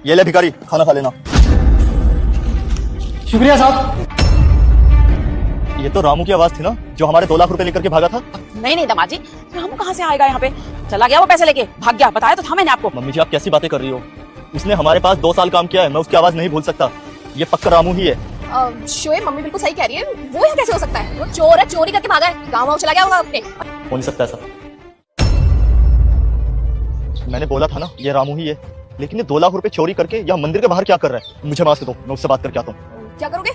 ये ले भिखारी, खाना खा लेना। शुक्रिया साहब। ये तो रामू की आवाज थी ना, जो हमारे 2 लाख रुपए लेकर के भागा था। नहीं दामाद जी, रामू कहाँ से आएगा यहाँ पे? चला गया वो पैसे लेके, भाग गया। बताया तो था मैंने आपको। मम्मी जी आप कैसी बातें कर रही हो? उसने हमारे पास 2 साल काम किया है, मैं उसकी आवाज नहीं भूल सकता। ये पक्का रामू ही है। शोएब मम्मी बिल्कुल सही कह रही है, वो यहाँ कैसे हो सकता है? वो चोर है, चोरी करके भागा है, गाँव चला गया होगा अपने। हो नहीं सकता ऐसा। मैंने बोला था ना ये रामू ही है, लेकिन ये 2 लाख रुपए चोरी करके यहाँ मंदिर के बाहर क्या कर रहा है? मुझे मास्क दो, मैं उससे बात करके आता हूँ। क्या करोगे?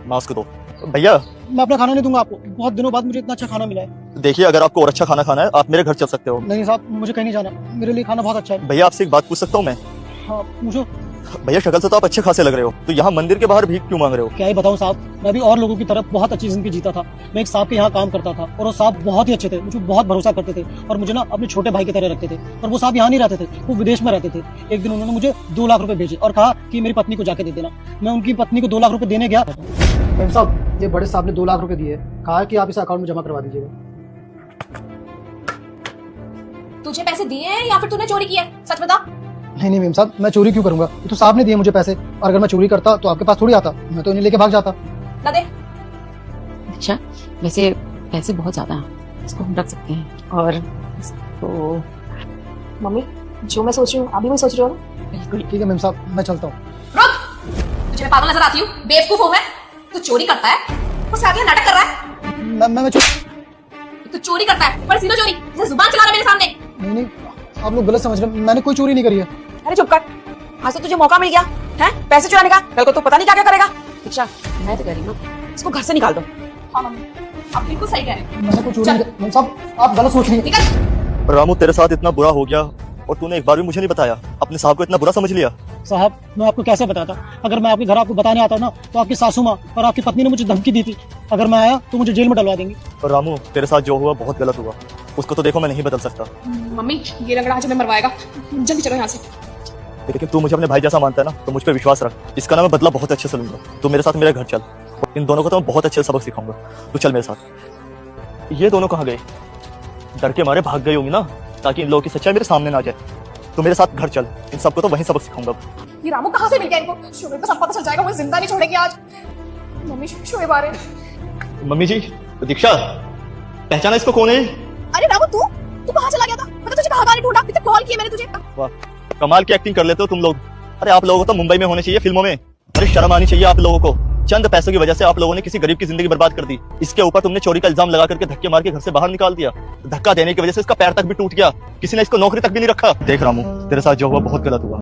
मास्क दो भैया। मैं अपना खाना नहीं दूंगा आपको, बहुत दिनों बाद मुझे इतना अच्छा खाना मिला है। देखिए अगर आपको और अच्छा खाना खाना है आप मेरे घर चल सकते हो। नहीं साहब, मुझे कहीं नहीं जाना, मेरे लिए खाना बहुत अच्छा है। भैया आपसे एक बात पूछ सकता हूँ मैं? हाँ पूछो। भैया शक्ल से तो आप अच्छे खासे लग रहे हो, तो यहाँ मंदिर के बाहर भीख क्यों मांग रहे हो? क्या ही बताऊँ साहब, मैं भी और लोगों की तरफ बहुत अच्छी जिंदगी जीता था। मैं एक साहब के यहाँ काम करता था और वो साहब बहुत ही अच्छे थे, मुझे बहुत भरोसा करते थे और मुझे ना अपने छोटे भाई की तरह रखते थे। और वो साहब यहाँ नहीं रहते थे, वो विदेश में रहते थे। एक दिन उन्होंने मुझे 2 लाख रुपए भेजे और कहा कि मेरी पत्नी को जाके दे देना। मैं उनकी पत्नी को 2 लाख रुपए देने गया। साहब ये बड़े साहब ने 2 लाख रुपए दिए, कहा कि आप इसे अकाउंट में जमा करवा दीजिएगा। तुझे पैसे दिए हैं या फिर तूने चोरी किया है? सच बता। नहीं मेम साहब, मैं चोरी क्यों करूंगा? ये तो साहब ने दिए मुझे पैसे, और अगर मैं चोरी करता तो आपके पास थोड़ी आता, मैं तो इन्हें लेके भाग जाता। ना दे। अच्छा वैसे पैसे बहुत ज्यादा हैं, इसको हम रख सकते हैं। और इसको मम्मी जो मैं सोच रही हूँ अभी मैं सोच रही हूँ। बिल्कुल। ठीक है मेम साहब, मैं चलता हूँ। रुक, तुझे मैं पागल नजर आती हूँ? बेवकूफ हूँ मैं? तू चोरी करता है, वो साथ ही नाटक कर रहा है। मैं तू चोरी करता है पर सीधो चोरी, जैसे जुबान चला रहा है मेरे सामने। नहीं, आप लोग गलत समझ रहे हैं, मैंने कोई चोरी नहीं करी है। अरे चुप कर, आज तो तुझे मौका मिल गया है पैसे चुराने का, कल को तू पता नहीं क्या क्या करेगा। दीक्षा मैं तो कह रही हूँ इसको घर से निकाल दो। हाँ मम्मी आप बिल्कुल सही कह रहे हैं। मैंने कोई चोरी नहीं करी। साहब आप गलत सोच रही हैं। निकल। रामू तेरे साथ इतना बुरा हो गया और तूने एक बार भी मुझे नहीं बताया, अपने साहब को इतना बुरा समझ लिया। साहब मैं आपको कैसे बताता? अगर मैं आपके घर आपको बताने आता ना तो आपकी सासू माँ और आपकी पत्नी ने मुझे धमकी दी थी, अगर मैं आया तो मुझे जेल में डलवा देंगी। और रामू तेरे साथ जो हुआ बहुत गलत हुआ, उसको तो देखो मैं नहीं बदल सकता। मम्मी ये लंगड़ा आज हमें मरवाएगा, जल्दी चलो यहाँ से। लेकिन तू मुझे अपने भाई जैसा मानता है ना, तो मुझ पर विश्वास रख, इसका ना मैं बदला बहुत अच्छे से लूंगा। तू मेरे साथ मेरे घर चल, इन दोनों को तो मैं बहुत अच्छे सबक सिखाऊंगा। तू चल मेरे साथ। ये दोनों कहाँ गए? डर के मारे भाग गई होंगी ना, ताकि इन लोगों की सच्चाई मेरे सामने ना आ जाए। तू मेरे साथ घर चल, इन सबको तो वहीं सबक सिखाऊंगा। ये रामू कहाँ से मिल गया इनको? शोएब को सब पता चल जाएगा, वो जिंदा नहीं छोड़ेगी आज। मम्मी शोएब आ रहे हैं। मम्मी जी, दीक्षा पहचाना इसको कौन है? अरे रामू तू कहाँ चला गया था? मैं तुझे कहाँ ढूंढा, अभी तक कॉल किया मैंने तुझे। वाह कमाल की एक्टिंग कर लेते हो तुम लोग। अरे आप लोगों को तो मुंबई में होने चाहिए फिल्मों में। अरे शर्म आनी चाहिए आप लोगों को। चंद पैसों की वजह से आप लोगों ने किसी गरीब की जिंदगी बर्बाद कर दी। इसके ऊपर तुमने चोरी का इल्जाम लगा करके धक्के मार के घर से बाहर निकाल दिया। धक्का देने की वजह से इसका पैर तक भी टूट गया, किसी ने इसको नौकरी तक भी नहीं रखा। देख रामू तेरे साथ जो हुआ बहुत गलत हुआ।